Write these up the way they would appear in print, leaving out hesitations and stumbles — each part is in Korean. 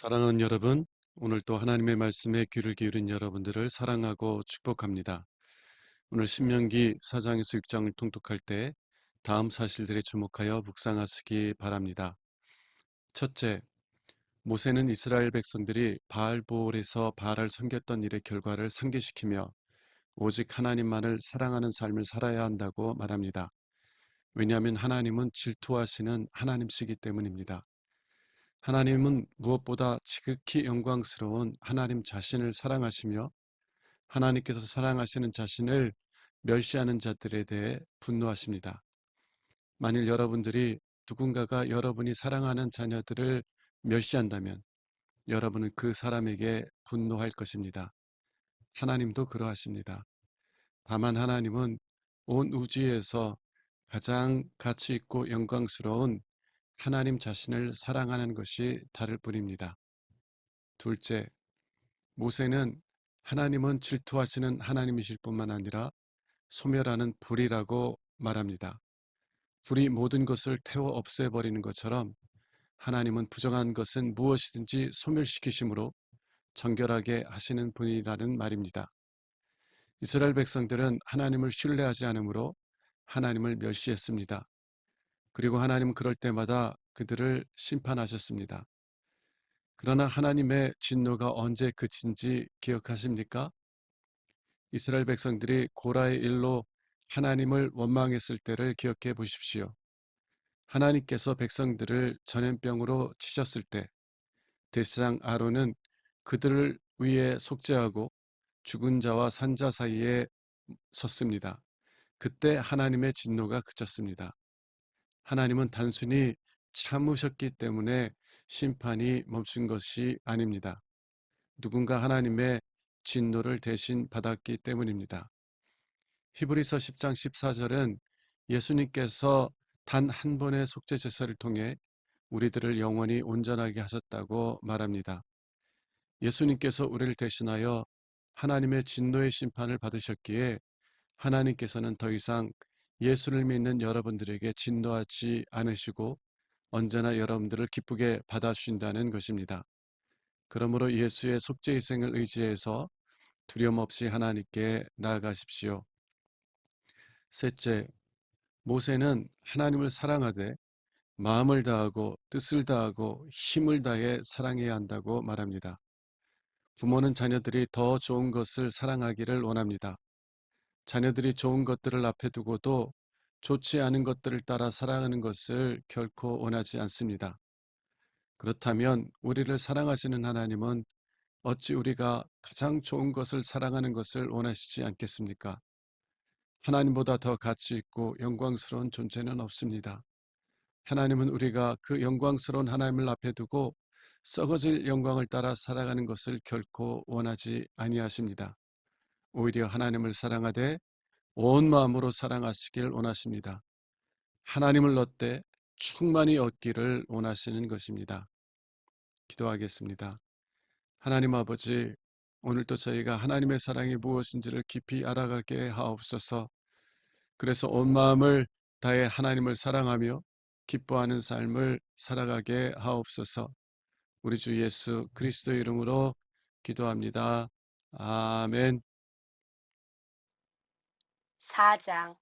사랑하는 여러분, 오늘 또 하나님의 말씀에 귀를 기울인 여러분들을 사랑하고 축복합니다. 오늘 신명기 4장에서 6장을 통독할 때 다음 사실들에 주목하여 묵상하시기 바랍니다. 첫째, 모세는 이스라엘 백성들이 바알보올에서 바알을 섬겼던 일의 결과를 상기시키며 오직 하나님만을 사랑하는 삶을 살아야 한다고 말합니다. 왜냐하면 하나님은 질투하시는 하나님이시기 때문입니다. 하나님은 무엇보다 지극히 영광스러운 하나님 자신을 사랑하시며 하나님께서 사랑하시는 자신을 멸시하는 자들에 대해 분노하십니다. 만일 여러분들이 누군가가 여러분이 사랑하는 자녀들을 멸시한다면 여러분은 그 사람에게 분노할 것입니다. 하나님도 그러하십니다. 다만 하나님은 온 우주에서 가장 가치 있고 영광스러운 하나님 자신을 사랑하는 것이 다를 뿐입니다. 둘째, 모세는 하나님은 질투하시는 하나님이실 뿐만 아니라 소멸하는 불이라고 말합니다. 불이 모든 것을 태워 없애버리는 것처럼 하나님은 부정한 것은 무엇이든지 소멸시키심으로 정결하게 하시는 분이라는 말입니다. 이스라엘 백성들은 하나님을 신뢰하지 않으므로 하나님을 멸시했습니다. 그리고 하나님은 그럴 때마다 그들을 심판하셨습니다. 그러나 하나님의 진노가 언제 그친지 기억하십니까? 이스라엘 백성들이 고라의 일로 하나님을 원망했을 때를 기억해 보십시오. 하나님께서 백성들을 전염병으로 치셨을 때 대제사장 아론은 그들을 위해 속죄하고 죽은 자와 산 자 사이에 섰습니다. 그때 하나님의 진노가 그쳤습니다. 하나님은 단순히 참으셨기 때문에 심판이 멈춘 것이 아닙니다. 누군가 하나님의 진노를 대신 받았기 때문입니다. 히브리서 10장 14절은 예수님께서 단 한 번의 속죄 제사를 통해 우리들을 영원히 온전하게 하셨다고 말합니다. 예수님께서 우리를 대신하여 하나님의 진노의 심판을 받으셨기에 하나님께서는 더 이상 예수를 믿는 여러분들에게 진노하지 않으시고 언제나 여러분들을 기쁘게 받아주신다는 것입니다. 그러므로 예수의 속죄 희생을 의지해서 두려움 없이 하나님께 나아가십시오. 셋째, 모세는 하나님을 사랑하되 마음을 다하고 뜻을 다하고 힘을 다해 사랑해야 한다고 말합니다. 부모는 자녀들이 더 좋은 것을 사랑하기를 원합니다. 자녀들이 좋은 것들을 앞에 두고도 좋지 않은 것들을 따라 사랑하는 것을 결코 원하지 않습니다. 그렇다면 우리를 사랑하시는 하나님은 어찌 우리가 가장 좋은 것을 사랑하는 것을 원하시지 않겠습니까? 하나님보다 더 가치 있고 영광스러운 존재는 없습니다. 하나님은 우리가 그 영광스러운 하나님을 앞에 두고 썩어질 영광을 따라 살아가는 것을 결코 원하지 아니하십니다. 오히려 하나님을 사랑하되 온 마음으로 사랑하시길 원하십니다. 하나님을 얻되 충만히 얻기를 원하시는 것입니다. 기도하겠습니다. 하나님 아버지, 오늘도 저희가 하나님의 사랑이 무엇인지를 깊이 알아가게 하옵소서. 그래서 온 마음을 다해 하나님을 사랑하며 기뻐하는 삶을 살아가게 하옵소서. 우리 주 예수 그리스도 이름으로 기도합니다. 아멘. 4장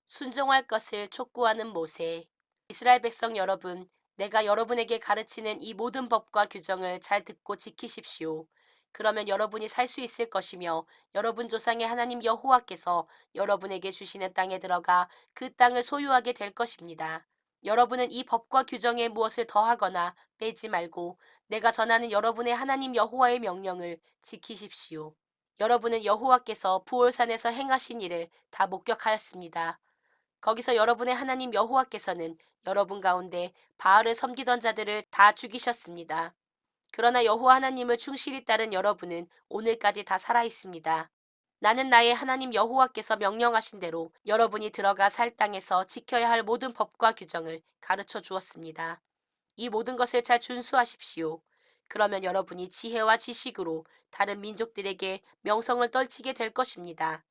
순종할 것을 촉구하는 모세. 이스라엘 백성 여러분, 내가 여러분에게 가르치는 이 모든 법과 규정을 잘 듣고 지키십시오. 그러면 여러분이 살 수 있을 것이며 여러분 조상의 하나님 여호와께서 여러분에게 주시는 땅에 들어가 그 땅을 소유하게 될 것입니다. 여러분은 이 법과 규정에 무엇을 더하거나 빼지 말고 내가 전하는 여러분의 하나님 여호와의 명령을 지키십시오. 여러분은 여호와께서 부올산에서 행하신 일을 다 목격하였습니다. 거기서 여러분의 하나님 여호와께서는 여러분 가운데 바알을 섬기던 자들을 다 죽이셨습니다. 그러나 여호와 하나님을 충실히 따른 여러분은 오늘까지 다 살아 있습니다. 나는 나의 하나님 여호와께서 명령하신 대로 여러분이 들어가 살 땅에서 지켜야 할 모든 법과 규정을 가르쳐 주었습니다. 이 모든 것을 잘 준수하십시오. 그러면 여러분이 지혜와 지식으로 다른 민족들에게 명성을 떨치게 될 것입니다.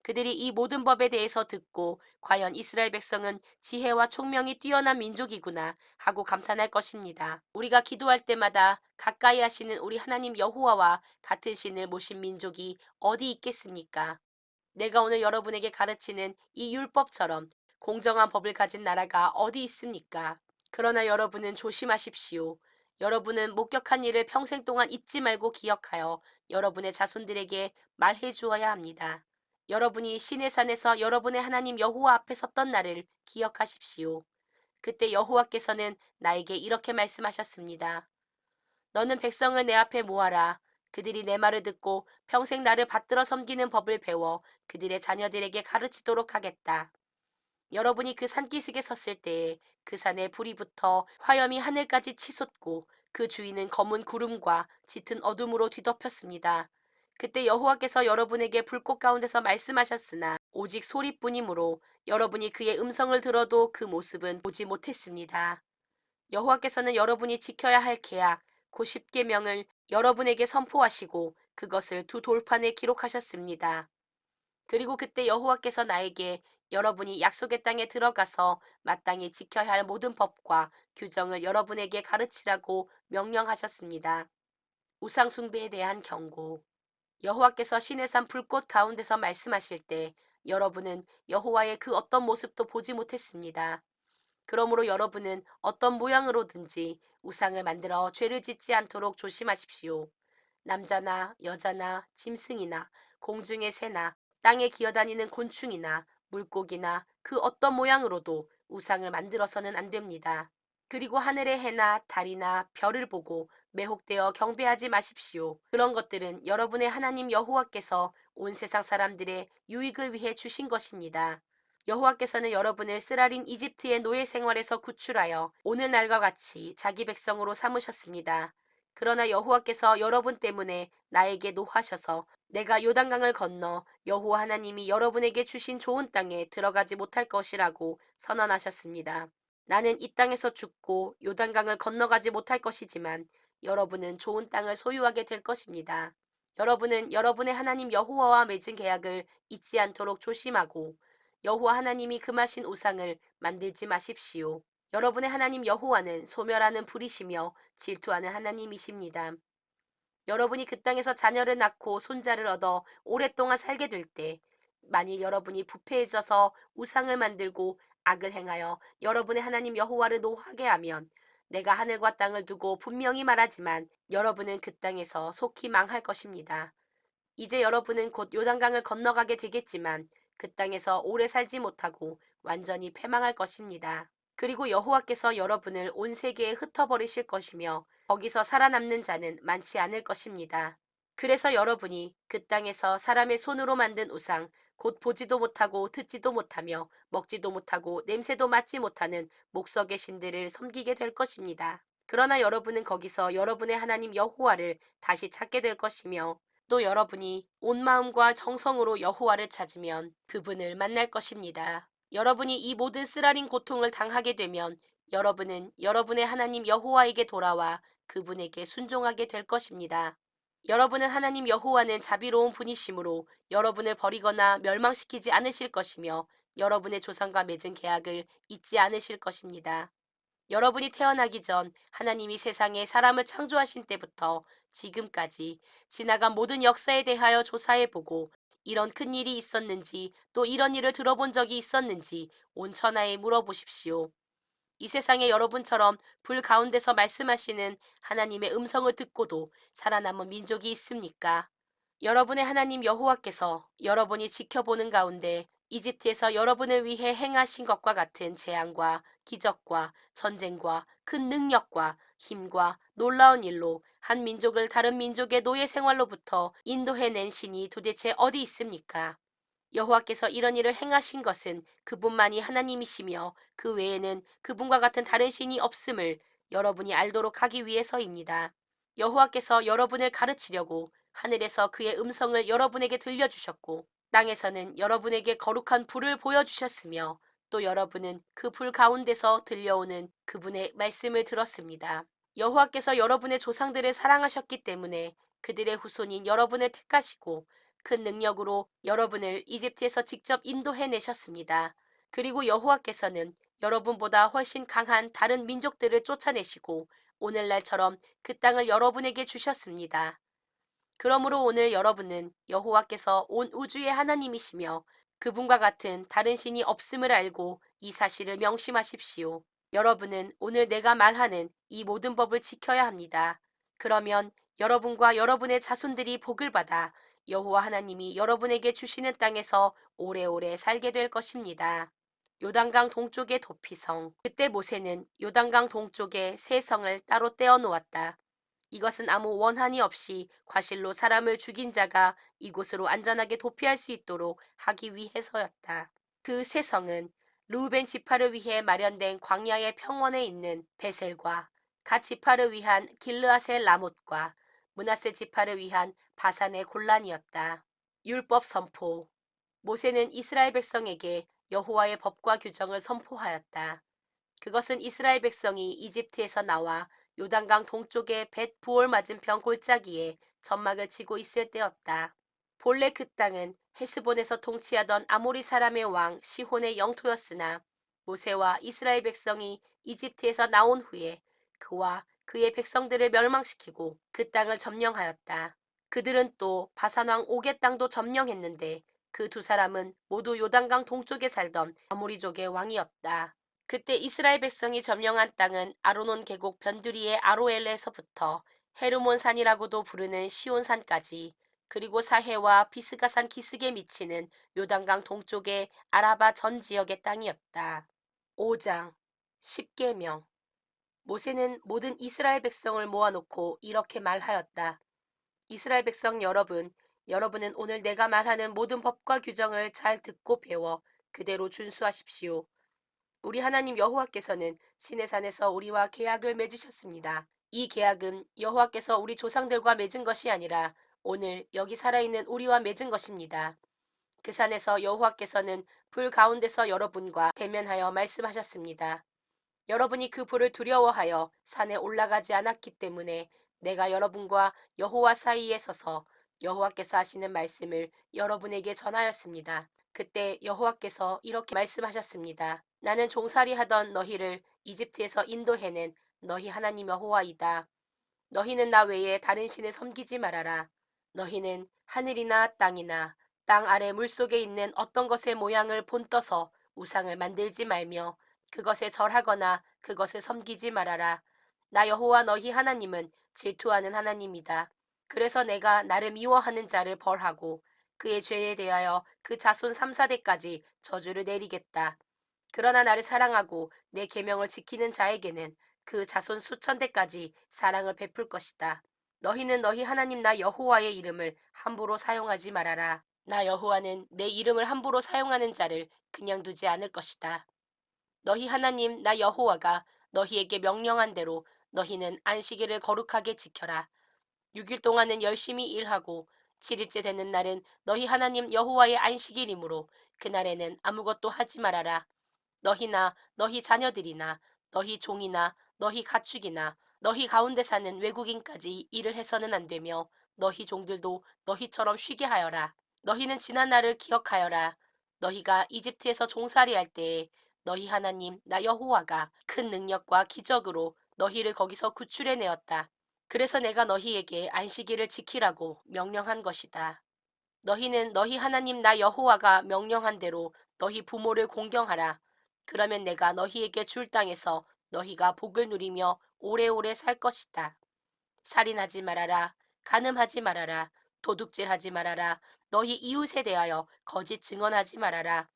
그들이 이 모든 법에 대해서 듣고 과연 이스라엘 백성은 지혜와 총명이 뛰어난 민족이구나 하고 감탄할 것입니다. 우리가 기도할 때마다 가까이 하시는 우리 하나님 여호와와 같은 신을 모신 민족이 어디 있겠습니까? 내가 오늘 여러분에게 가르치는 이 율법처럼 공정한 법을 가진 나라가 어디 있습니까? 그러나 여러분은 조심하십시오. 여러분은 목격한 일을 평생 동안 잊지 말고 기억하여 여러분의 자손들에게 말해 주어야 합니다. 여러분이 시내 산에서 여러분의 하나님 여호와 앞에 섰던 날을 기억하십시오. 그때 여호와께서는 나에게 이렇게 말씀하셨습니다. 너는 백성을 내 앞에 모아라. 그들이 내 말을 듣고 평생 나를 받들어 섬기는 법을 배워 그들의 자녀들에게 가르치도록 하겠다. 여러분이 그 산기슭에 섰을 때에 그 산에 불이 붙어 화염이 하늘까지 치솟고 그 주위는 검은 구름과 짙은 어둠으로 뒤덮였습니다. 그때 여호와께서 여러분에게 불꽃 가운데서 말씀하셨으나 오직 소리뿐이므로 여러분이 그의 음성을 들어도 그 모습은 보지 못했습니다. 여호와께서는 여러분이 지켜야 할 계약, 그 십계명을 여러분에게 선포하시고 그것을 두 돌판에 기록하셨습니다. 그리고 그때 여호와께서 나에게 여러분이 약속의 땅에 들어가서 마땅히 지켜야 할 모든 법과 규정을 여러분에게 가르치라고 명령하셨습니다. 우상 숭배에 대한 경고. 여호와께서 시내산 불꽃 가운데서 말씀하실 때 여러분은 여호와의 그 어떤 모습도 보지 못했습니다. 그러므로 여러분은 어떤 모양으로든지 우상을 만들어 죄를 짓지 않도록 조심하십시오. 남자나 여자나 짐승이나 공중의 새나 땅에 기어다니는 곤충이나 물고기나 그 어떤 모양으로도 우상을 만들어서는 안 됩니다. 그리고 하늘의 해나 달이나 별을 보고 매혹되어 경배하지 마십시오. 그런 것들은 여러분의 하나님 여호와께서 온 세상 사람들의 유익을 위해 주신 것입니다. 여호와께서는 여러분을 쓰라린 이집트의 노예 생활에서 구출하여 오늘날과 같이 자기 백성으로 삼으셨습니다. 그러나 여호와께서 여러분 때문에 나에게 노하셔서 내가 요단강을 건너 여호와 하나님이 여러분에게 주신 좋은 땅에 들어가지 못할 것이라고 선언하셨습니다. 나는 이 땅에서 죽고 요단강을 건너가지 못할 것이지만 여러분은 좋은 땅을 소유하게 될 것입니다. 여러분은 여러분의 하나님 여호와와 맺은 계약을 잊지 않도록 조심하고 여호와 하나님이 금하신 우상을 만들지 마십시오. 여러분의 하나님 여호와는 소멸하는 불이시며 질투하는 하나님이십니다. 여러분이 그 땅에서 자녀를 낳고 손자를 얻어 오랫동안 살게 될 때, 만일 여러분이 부패해져서 우상을 만들고 악을 행하여 여러분의 하나님 여호와를 노하게 하면, 내가 하늘과 땅을 두고 분명히 말하지만 여러분은 그 땅에서 속히 망할 것입니다. 이제 여러분은 곧 요단강을 건너가게 되겠지만 그 땅에서 오래 살지 못하고 완전히 패망할 것입니다. 그리고 여호와께서 여러분을 온 세계에 흩어버리실 것이며 거기서 살아남는 자는 많지 않을 것입니다. 그래서 여러분이 그 땅에서 사람의 손으로 만든 우상, 곧 보지도 못하고 듣지도 못하며 먹지도 못하고 냄새도 맡지 못하는 목석의 신들을 섬기게 될 것입니다. 그러나 여러분은 거기서 여러분의 하나님 여호와를 다시 찾게 될 것이며 또 여러분이 온 마음과 정성으로 여호와를 찾으면 그분을 만날 것입니다. 여러분이 이 모든 쓰라린 고통을 당하게 되면 여러분은 여러분의 하나님 여호와에게 돌아와 그분에게 순종하게 될 것입니다. 여러분은 하나님 여호와는 자비로운 분이시므로 여러분을 버리거나 멸망시키지 않으실 것이며 여러분의 조상과 맺은 계약을 잊지 않으실 것입니다. 여러분이 태어나기 전 하나님이 세상에 사람을 창조하신 때부터 지금까지 지나간 모든 역사에 대하여 조사해보고 이런 큰 일이 있었는지 또 이런 일을 들어본 적이 있었는지 온 천하에 물어보십시오. 이 세상에 여러분처럼 불 가운데서 말씀하시는 하나님의 음성을 듣고도 살아남은 민족이 있습니까? 여러분의 하나님 여호와께서 여러분이 지켜보는 가운데 이집트에서 여러분을 위해 행하신 것과 같은 재앙과 기적과 전쟁과 큰 능력과 힘과 놀라운 일로 한 민족을 다른 민족의 노예 생활로부터 인도해낸 신이 도대체 어디 있습니까? 여호와께서 이런 일을 행하신 것은 그분만이 하나님이시며 그 외에는 그분과 같은 다른 신이 없음을 여러분이 알도록 하기 위해서입니다. 여호와께서 여러분을 가르치려고 하늘에서 그의 음성을 여러분에게 들려주셨고 땅에서는 여러분에게 거룩한 불을 보여주셨으며 또 여러분은 그 불 가운데서 들려오는 그분의 말씀을 들었습니다. 여호와께서 여러분의 조상들을 사랑하셨기 때문에 그들의 후손인 여러분을 택하시고 큰 능력으로 여러분을 이집트에서 직접 인도해내셨습니다. 그리고 여호와께서는 여러분보다 훨씬 강한 다른 민족들을 쫓아내시고 오늘날처럼 그 땅을 여러분에게 주셨습니다. 그러므로 오늘 여러분은 여호와께서 온 우주의 하나님이시며 그분과 같은 다른 신이 없음을 알고 이 사실을 명심하십시오. 여러분은 오늘 내가 말하는 이 모든 법을 지켜야 합니다. 그러면 여러분과 여러분의 자손들이 복을 받아 여호와 하나님이 여러분에게 주시는 땅에서 오래오래 살게 될 것입니다. 요단강 동쪽의 도피성. 그때 모세는 요단강 동쪽에 세 성을 따로 떼어 놓았다. 이것은 아무 원한이 없이 과실로 사람을 죽인 자가 이곳으로 안전하게 도피할 수 있도록 하기 위해서였다. 그 세 성은 르우벤 지파를 위해 마련된 광야의 평원에 있는 베셀과 갓 지파를 위한 길르앗의 라못과 므낫세 지파를 위한 바산의 골란이었다. 율법 선포. 모세는 이스라엘 백성에게 여호와의 법과 규정을 선포하였다. 그것은 이스라엘 백성이 이집트에서 나와 요단강 동쪽의 벳 부올 맞은편 골짜기에 점막을 치고 있을 때였다. 본래 그 땅은 헤스본에서 통치하던 아모리 사람의 왕 시혼의 영토였으나 모세와 이스라엘 백성이 이집트에서 나온 후에 그와 그의 백성들을 멸망시키고 그 땅을 점령하였다. 그들은 또 바산 왕 옥의 땅도 점령했는데 그 두 사람은 모두 요단강 동쪽에 살던 아모리족의 왕이었다. 그때 이스라엘 백성이 점령한 땅은 아르논 계곡 변두리의 아로엘에서부터 헤르몬 산이라고도 부르는 시온산까지 그리고 사해와 비스가산 기슭에 미치는 요단강 동쪽의 아라바 전 지역의 땅이었다. 5장 10계명. 모세는 모든 이스라엘 백성을 모아놓고 이렇게 말하였다. 이스라엘 백성 여러분, 여러분은 오늘 내가 말하는 모든 법과 규정을 잘 듣고 배워 그대로 준수하십시오. 우리 하나님 여호와께서는 시내산에서 우리와 계약을 맺으셨습니다. 이 계약은 여호와께서 우리 조상들과 맺은 것이 아니라 오늘 여기 살아있는 우리와 맺은 것입니다. 그 산에서 여호와께서는 불 가운데서 여러분과 대면하여 말씀하셨습니다. 여러분이 그 불을 두려워하여 산에 올라가지 않았기 때문에 내가 여러분과 여호와 사이에 서서 여호와께서 하시는 말씀을 여러분에게 전하였습니다. 그때 여호와께서 이렇게 말씀하셨습니다. 나는 종살이 하던 너희를 이집트에서 인도해낸 너희 하나님 여호와이다. 너희는 나 외에 다른 신을 섬기지 말아라. 너희는 하늘이나 땅이나 땅 아래 물속에 있는 어떤 것의 모양을 본떠서 우상을 만들지 말며 그것에 절하거나 그것을 섬기지 말아라. 나 여호와 너희 하나님은 질투하는 하나님이다. 그래서 내가 나를 미워하는 자를 벌하고 그의 죄에 대하여 그 자손 3, 4대까지 저주를 내리겠다. 그러나 나를 사랑하고 내 계명을 지키는 자에게는 그 자손 수천 대까지 사랑을 베풀 것이다. 너희는 너희 하나님 나 여호와의 이름을 함부로 사용하지 말아라. 나 여호와는 내 이름을 함부로 사용하는 자를 그냥 두지 않을 것이다. 너희 하나님 나 여호와가 너희에게 명령한 대로 너희는 안식일을 거룩하게 지켜라. 6일 동안은 열심히 일하고 7일째 되는 날은 너희 하나님 여호와의 안식일이므로 그날에는 아무것도 하지 말아라. 너희나 너희 자녀들이나 너희 종이나 너희 가축이나 너희 가운데 사는 외국인까지 일을 해서는 안 되며 너희 종들도 너희처럼 쉬게 하여라. 너희는 지난 날을 기억하여라. 너희가 이집트에서 종살이할 때에 너희 하나님 나 여호와가 큰 능력과 기적으로 너희를 거기서 구출해 내었다. 그래서 내가 너희에게 안식일을 지키라고 명령한 것이다. 너희는 너희 하나님 나 여호와가 명령한 대로 너희 부모를 공경하라. 그러면 내가 너희에게 줄 땅에서 너희가 복을 누리며 오래오래 살 것이다. 살인하지 말아라. 간음하지 말아라. 도둑질하지 말아라. 너희 이웃에 대하여 거짓 증언하지 말아라.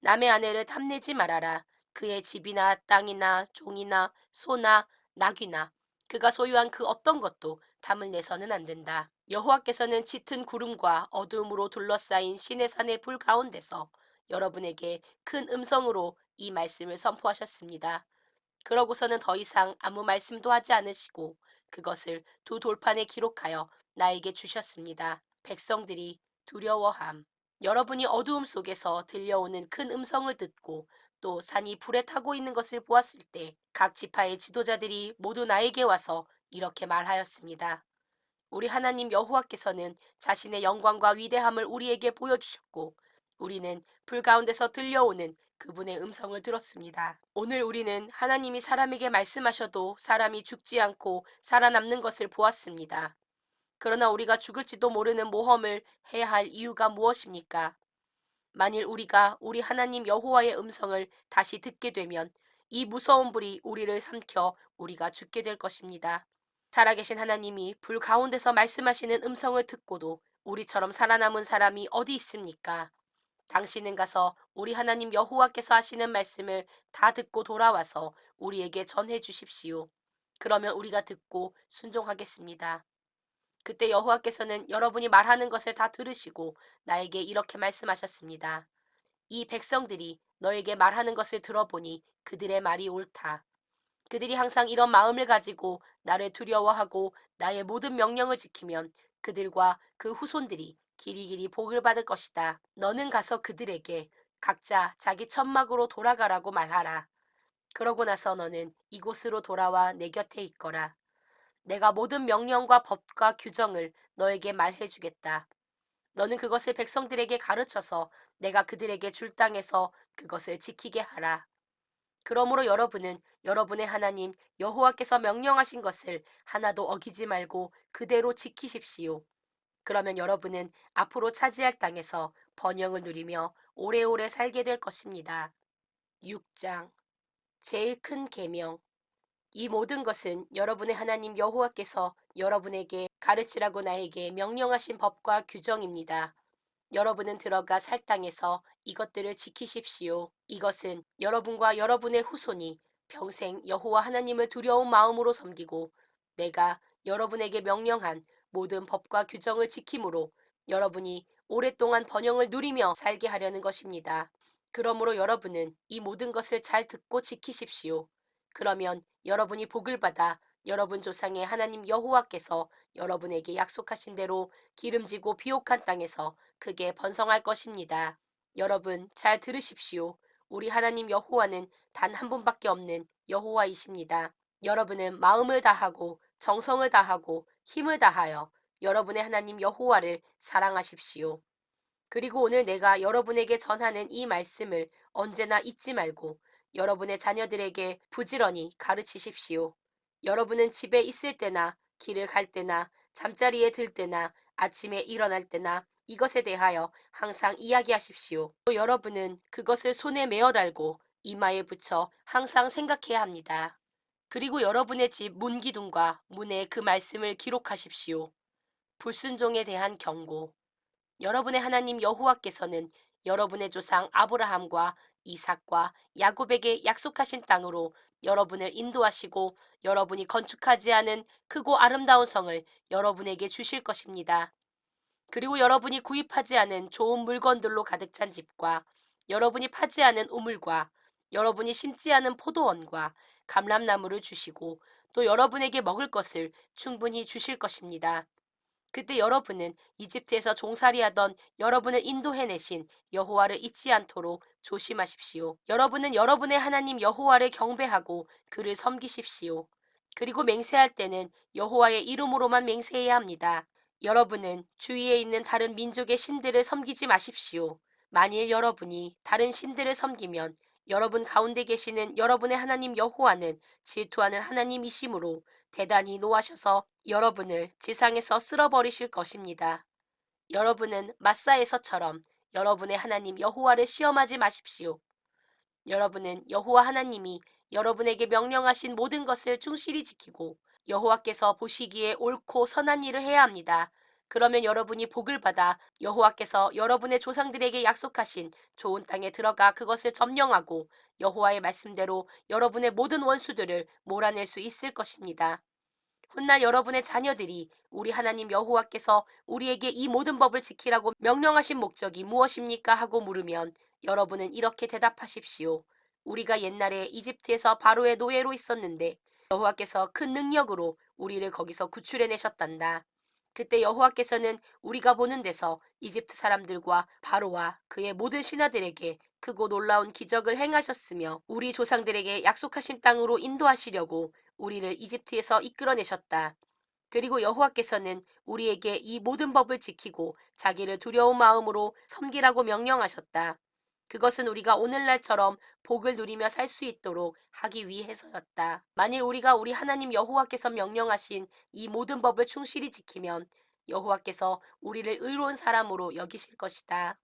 남의 아내를 탐내지 말아라. 그의 집이나 땅이나 종이나 소나 낙이나 그가 소유한 그 어떤 것도 탐을 내서는 안 된다. 여호와께서는 짙은 구름과 어두움으로 둘러싸인 시내산의 불 가운데서 여러분에게 큰 음성으로 이 말씀을 선포하셨습니다. 그러고서는 더 이상 아무 말씀도 하지 않으시고 그것을 두 돌판에 기록하여 나에게 주셨습니다. 백성들이 두려워함. 여러분이 어두움 속에서 들려오는 큰 음성을 듣고 또 산이 불에 타고 있는 것을 보았을 때 각 지파의 지도자들이 모두 나에게 와서 이렇게 말하였습니다. 우리 하나님 여호와께서는 자신의 영광과 위대함을 우리에게 보여주셨고 우리는 불 가운데서 들려오는 그분의 음성을 들었습니다. 오늘 우리는 하나님이 사람에게 말씀하셔도 사람이 죽지 않고 살아남는 것을 보았습니다. 그러나 우리가 죽을지도 모르는 모험을 해야 할 이유가 무엇입니까? 만일 우리가 우리 하나님 여호와의 음성을 다시 듣게 되면 이 무서운 불이 우리를 삼켜 우리가 죽게 될 것입니다. 살아계신 하나님이 불 가운데서 말씀하시는 음성을 듣고도 우리처럼 살아남은 사람이 어디 있습니까? 당신은 가서 우리 하나님 여호와께서 하시는 말씀을 다 듣고 돌아와서 우리에게 전해 주십시오. 그러면 우리가 듣고 순종하겠습니다. 그때 여호와께서는 여러분이 말하는 것을 다 들으시고 나에게 이렇게 말씀하셨습니다. 이 백성들이 너에게 말하는 것을 들어보니 그들의 말이 옳다. 그들이 항상 이런 마음을 가지고 나를 두려워하고 나의 모든 명령을 지키면 그들과 그 후손들이 길이길이 복을 받을 것이다. 너는 가서 그들에게 각자 자기 천막으로 돌아가라고 말하라. 그러고 나서 너는 이곳으로 돌아와 내 곁에 있거라. 내가 모든 명령과 법과 규정을 너에게 말해주겠다. 너는 그것을 백성들에게 가르쳐서 내가 그들에게 줄 땅에서 그것을 지키게 하라. 그러므로 여러분은 여러분의 하나님 여호와께서 명령하신 것을 하나도 어기지 말고 그대로 지키십시오. 그러면 여러분은 앞으로 차지할 땅에서 번영을 누리며 오래오래 살게 될 것입니다. 6장 제일 큰 계명. 이 모든 것은 여러분의 하나님 여호와께서 여러분에게 가르치라고 나에게 명령하신 법과 규정입니다. 여러분은 들어가 살 땅에서 이것들을 지키십시오. 이것은 여러분과 여러분의 후손이 평생 여호와 하나님을 두려운 마음으로 섬기고 내가 여러분에게 명령한 모든 법과 규정을 지킴으로 여러분이 오랫동안 번영을 누리며 살게 하려는 것입니다. 그러므로 여러분은 이 모든 것을 잘 듣고 지키십시오. 그러면 여러분이 복을 받아 여러분 조상의 하나님 여호와께서 여러분에게 약속하신 대로 기름지고 비옥한 땅에서 크게 번성할 것입니다. 여러분 잘 들으십시오. 우리 하나님 여호와는 단 한 분밖에 없는 여호와이십니다. 여러분은 마음을 다하고 정성을 다하고 힘을 다하여 여러분의 하나님 여호와를 사랑하십시오. 그리고 오늘 내가 여러분에게 전하는 이 말씀을 언제나 잊지 말고 여러분의 자녀들에게 부지런히 가르치십시오. 여러분은 집에 있을 때나 길을 갈 때나 잠자리에 들 때나 아침에 일어날 때나 이것에 대하여 항상 이야기하십시오. 또 여러분은 그것을 손에 메어 달고 이마에 붙여 항상 생각해야 합니다. 그리고 여러분의 집 문기둥과 문에 그 말씀을 기록하십시오. 불순종에 대한 경고. 여러분의 하나님 여호와께서는 여러분의 조상 아브라함과 이삭과 야곱에게 약속하신 땅으로 여러분을 인도하시고 여러분이 건축하지 않은 크고 아름다운 성을 여러분에게 주실 것입니다. 그리고 여러분이 구입하지 않은 좋은 물건들로 가득 찬 집과 여러분이 파지 않은 우물과 여러분이 심지 않은 포도원과 감람나무를 주시고 또 여러분에게 먹을 것을 충분히 주실 것입니다. 그때 여러분은 이집트에서 종살이하던 여러분을 인도해내신 여호와를 잊지 않도록 조심하십시오. 여러분은 여러분의 하나님 여호와를 경배하고 그를 섬기십시오. 그리고 맹세할 때는 여호와의 이름으로만 맹세해야 합니다. 여러분은 주위에 있는 다른 민족의 신들을 섬기지 마십시오. 만일 여러분이 다른 신들을 섬기면 여러분 가운데 계시는 여러분의 하나님 여호와는 질투하는 하나님이시므로 대단히 노하셔서 여러분을 지상에서 쓸어버리실 것입니다. 여러분은 마사에서처럼 여러분의 하나님 여호와를 시험하지 마십시오. 여러분은 여호와 하나님이 여러분에게 명령하신 모든 것을 충실히 지키고 여호와께서 보시기에 옳고 선한 일을 해야 합니다. 그러면 여러분이 복을 받아 여호와께서 여러분의 조상들에게 약속하신 좋은 땅에 들어가 그것을 점령하고 여호와의 말씀대로 여러분의 모든 원수들을 몰아낼 수 있을 것입니다. 훗날 여러분의 자녀들이 우리 하나님 여호와께서 우리에게 이 모든 법을 지키라고 명령하신 목적이 무엇입니까? 하고 물으면 여러분은 이렇게 대답하십시오. 우리가 옛날에 이집트에서 바로의 노예로 있었는데 여호와께서 큰 능력으로 우리를 거기서 구출해내셨단다. 그때 여호와께서는 우리가 보는 데서 이집트 사람들과 바로와 그의 모든 신하들에게 크고 놀라운 기적을 행하셨으며 우리 조상들에게 약속하신 땅으로 인도하시려고 우리를 이집트에서 이끌어내셨다. 그리고 여호와께서는 우리에게 이 모든 법을 지키고 자기를 두려운 마음으로 섬기라고 명령하셨다. 그것은 우리가 오늘날처럼 복을 누리며 살 수 있도록 하기 위해서였다. 만일 우리가 우리 하나님 여호와께서 명령하신 이 모든 법을 충실히 지키면 여호와께서 우리를 의로운 사람으로 여기실 것이다.